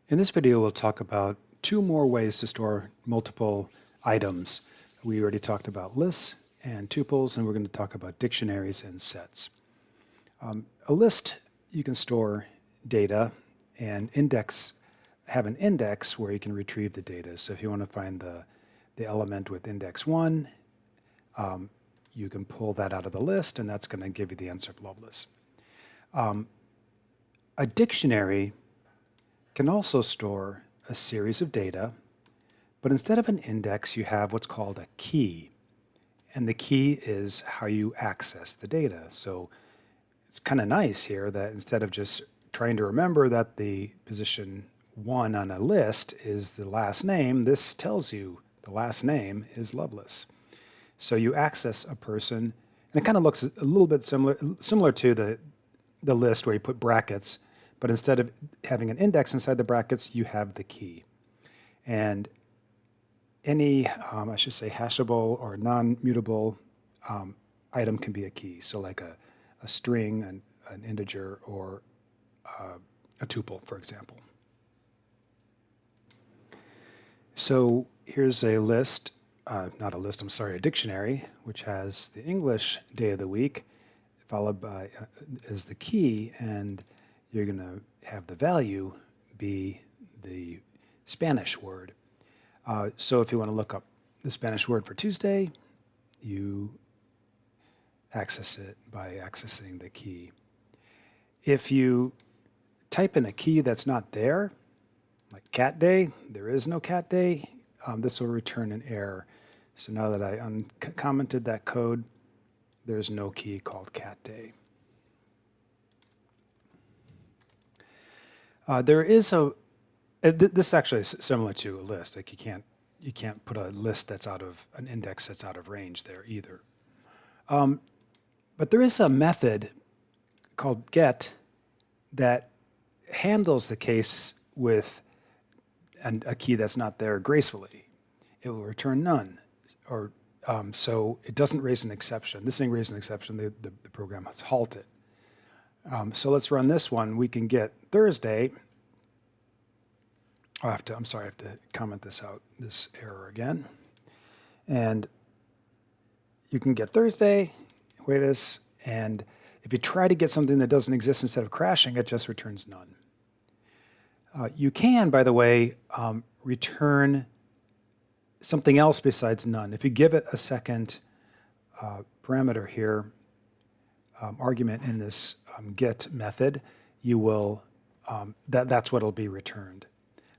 In this video, we'll talk about two more ways to store multiple items. We already talked about lists and tuples, and we're going to talk about dictionaries and sets. A list, you can store data, and have an index where you can retrieve the data. So if you want to find the element with index 1, you can pull that out of the list, and that's going to give you the answer of Loveless. A dictionary can also store a series of data, but instead of an index, you have what's called a key. And the key is how you access the data. So it's kind of nice here that instead of just trying to remember that the position 1 on a list is the last name, this tells you the last name is Loveless. So you access a person, and it kind of looks a little bit similar to the list where you put brackets, but instead of having an index inside the brackets, you have the key. And any, I should say, hashable or non-mutable item can be a key. So like a string, an integer, or a tuple, for example. So here's a list, not a list, I'm sorry, a dictionary, which has the English day of the week, followed by is the key, and you're going to have the value be the Spanish word. So if you want to look up the Spanish word for Tuesday, you access it by accessing the key. If you type in a key that's not there, like cat day, there is no cat day, this will return an error. So now that I uncommented that code, there's no key called cat day. There is this actually is similar to a list. Like you can't put a list that's out of an index that's out of range there either. But there is a method called get that handles the case with a key that's not there gracefully. It will return none, or so it doesn't raise an exception. This thing raised an exception. The program has halted. So let's run this one. We can get Thursday. I have to comment this error again. And you can get Thursday, wait this, and if you try to get something that doesn't exist instead of crashing, it just returns none. You can, by the way, return something else besides none. If you give it a second parameter here, argument in this get method, you will that's what will be returned.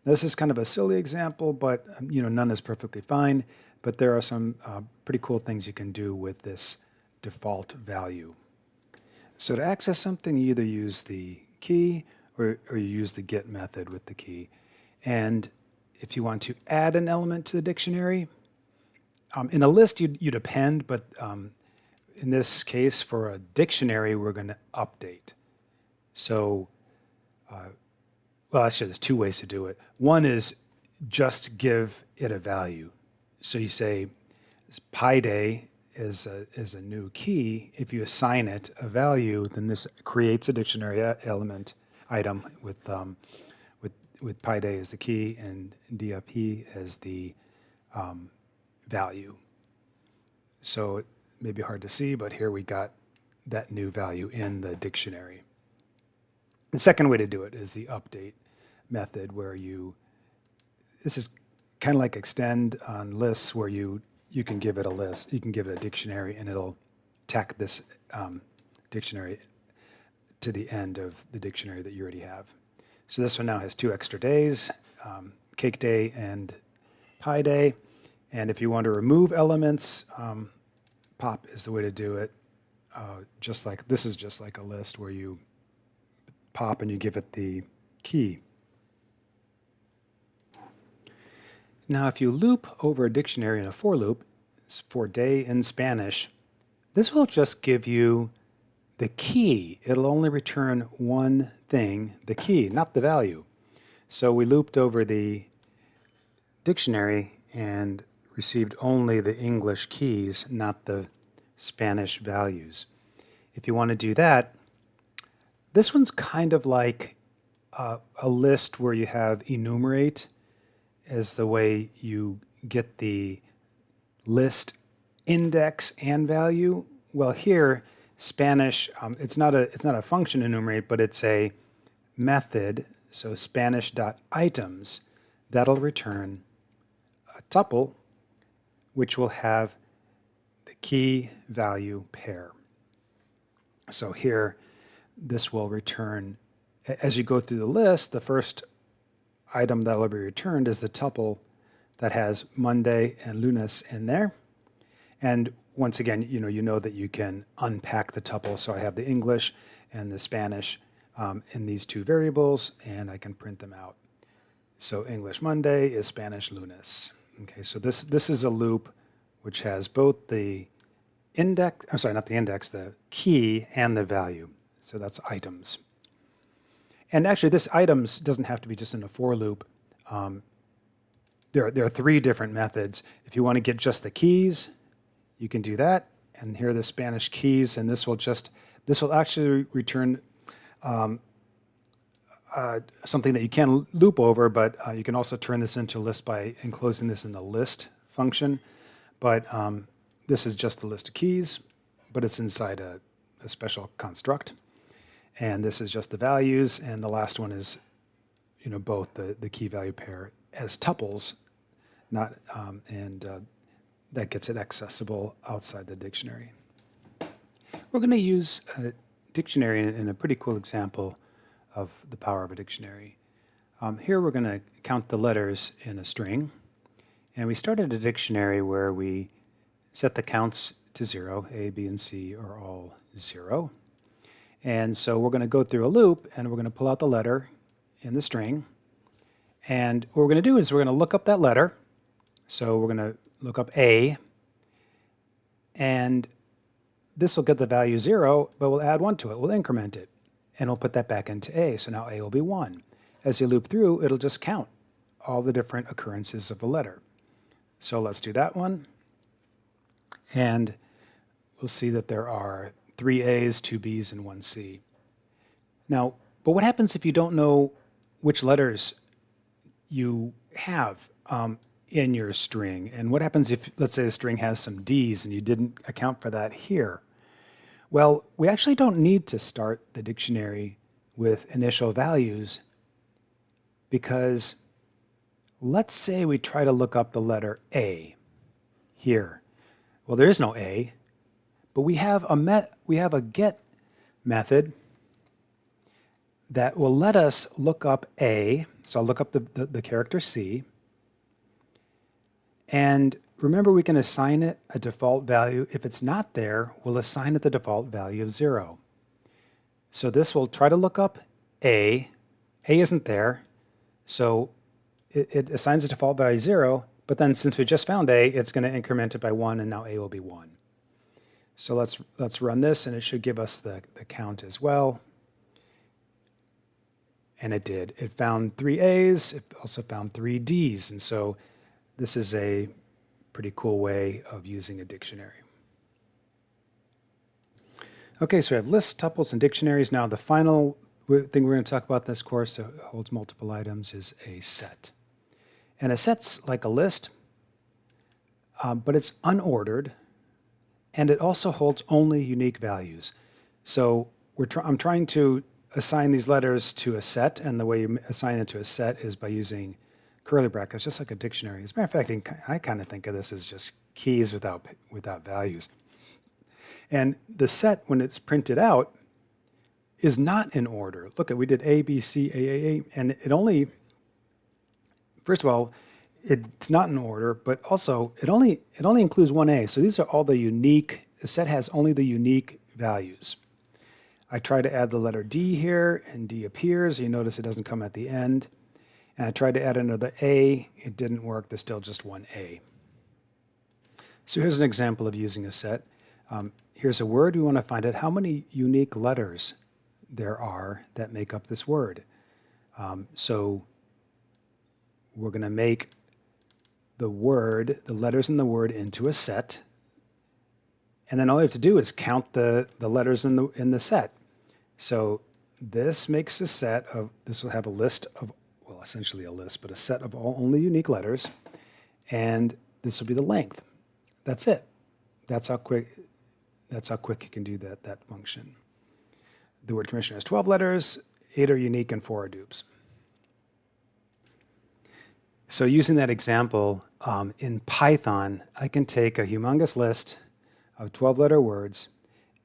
Now, this is kind of a silly example, but none is perfectly fine. But there are some pretty cool things you can do with this default value. So to access something, you either use the key or you use the get method with the key. And if you want to add an element to the dictionary, in a list you'd append, but in this case, for a dictionary, we're going to update. So, well, actually, there's two ways to do it. One is just give it a value. So you say Pi Day is a new key. If you assign it a value, then this creates a dictionary element item with Pi Day as the key and DIP as the value. So it may be hard to see, but here we got that new value in the dictionary. The second way to do it is the update method, where this is kind of like extend on lists, where you can give it a list, you can give it a dictionary, and it'll tack this dictionary to the end of the dictionary that you already have. So this one now has 2 extra days, Cake Day and Pi Day. And if you want to remove elements, pop is the way to do it. This is just like a list where you pop and you give it the key. Now, if you loop over a dictionary in a for loop, for day in Spanish, this will just give you the key. It'll only return one thing, the key, not the value. So we looped over the dictionary and received only the English keys, not the Spanish values. If you want to do that, this one's kind of like a list where you have enumerate as the way you get the list index and value. Well, here Spanish, it's not a function enumerate, but it's a method. So Spanish.items, that'll return a tuple which will have the key value pair. So here, this will return, as you go through the list, the first item that will be returned is the tuple that has Monday and lunes in there. And once again, you know that you can unpack the tuple. So I have the English and the Spanish in these two variables, and I can print them out. So English Monday is Spanish lunes. Okay, so this is a loop which has both the index, I'm sorry, not the index, the key and the value. So that's items. And actually, this items doesn't have to be just in a for loop. There are three different methods. If you want to get just the keys, you can do that. And here are the Spanish keys, and this will actually return something that you can loop over, but you can also turn this into a list by enclosing this in the list function. But this is just the list of keys, but it's inside a special construct. And this is just the values, and the last one is, both the key value pair as tuples, not that gets it accessible outside the dictionary. We're going to use a dictionary in a pretty cool example of the power of a dictionary. Here we're going to count the letters in a string, and we started a dictionary where we set the counts to 0. A, B, and C are all 0. And so we're going to go through a loop, and we're going to pull out the letter in the string. And what we're going to do is we're going to look up that letter. So we're going to look up A, and this will get the value 0, but we'll add 1 to it. We'll increment it, and we'll put that back into A. So now A will be 1. As you loop through, it'll just count all the different occurrences of the letter. So let's do that one. And we'll see that there are 3 A's, 2 B's, and 1 C. Now, but what happens if you don't know which letters you have in your string? And what happens if, let's say, the string has some D's and you didn't account for that here? Well, we actually don't need to start the dictionary with initial values, because let's say we try to look up the letter A here. Well, there is no A, but we have a get method that will let us look up A. So I'll look up the character C. And remember, we can assign it a default value. If it's not there, we'll assign it the default value of 0. So this will try to look up A. A isn't there, so it assigns a default value 0, but then since we just found A, it's going to increment it by 1, and now A will be 1. So let's run this, and it should give us the count as well. And it did. It found 3 A's. It also found 3 D's. And so this is a pretty cool way of using a dictionary. Okay, so we have lists, tuples, and dictionaries. Now the final thing we're going to talk about in this course that holds multiple items is a set. And a set's like a list, but it's unordered, and it also holds only unique values. So I'm trying to assign these letters to a set, and the way you assign it to a set is by using curly brackets, just like a dictionary. As a matter of fact, I kind of think of this as just keys without values. And the set, when it's printed out, is not in order. Look, we did A, B, C, A, and it only, first of all, it's not in order, but also it only includes 1 A. So these are all the set has only the unique values. I try to add the letter D here, and D appears. You notice it doesn't come at the end. And I tried to add another A. It didn't work. There's still just 1 A. So here's an example of using a set. Here's a word. We want to find out how many unique letters there are that make up this word. So we're going to make the letters in the word into a set. And then all you have to do is count the letters in the set. So this makes a set of, this will have a list of, well, essentially a list, but a set of all only unique letters. And this will be the length. That's it. That's how quick you can do that function. The word commissioner has 12 letters, 8 are unique and 4 are dupes. So using that example, in Python, I can take a humongous list of 12-letter words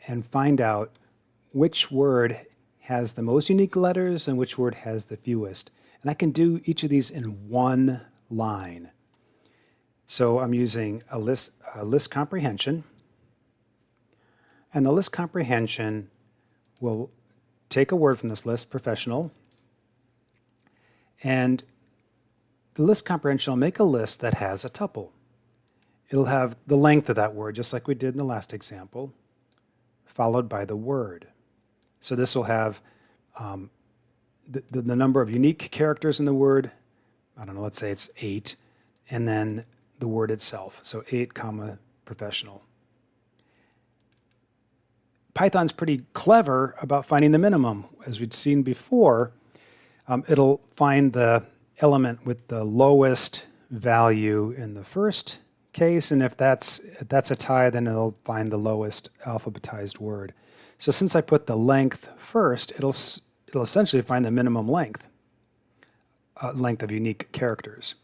and find out which word has the most unique letters and which word has the fewest. And I can do each of these in one line. So I'm using a list comprehension. And the list comprehension will take a word from this list, professional, and the list comprehension will make a list that has a tuple. It'll have the length of that word, just like we did in the last example, followed by the word. So this will have the number of unique characters in the word. I don't know, let's say it's 8, and then the word itself. So 8, comma, professional. Python's pretty clever about finding the minimum. As we'd seen before, it'll find the element with the lowest value in the first case, and if that's a tie, then it'll find the lowest alphabetized word. So since I put the length first, it'll essentially find the minimum length of unique characters.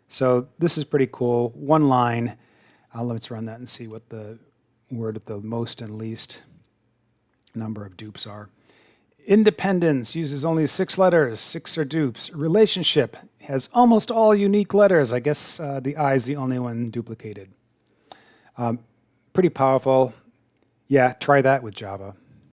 So this is pretty cool. One line. Let's run that and see what the word with the most and least number of dupes are. Independence uses only 6 letters. 6 are dupes. Relationship has almost all unique letters. I guess the I is the only one duplicated. Pretty powerful. Yeah, try that with Java.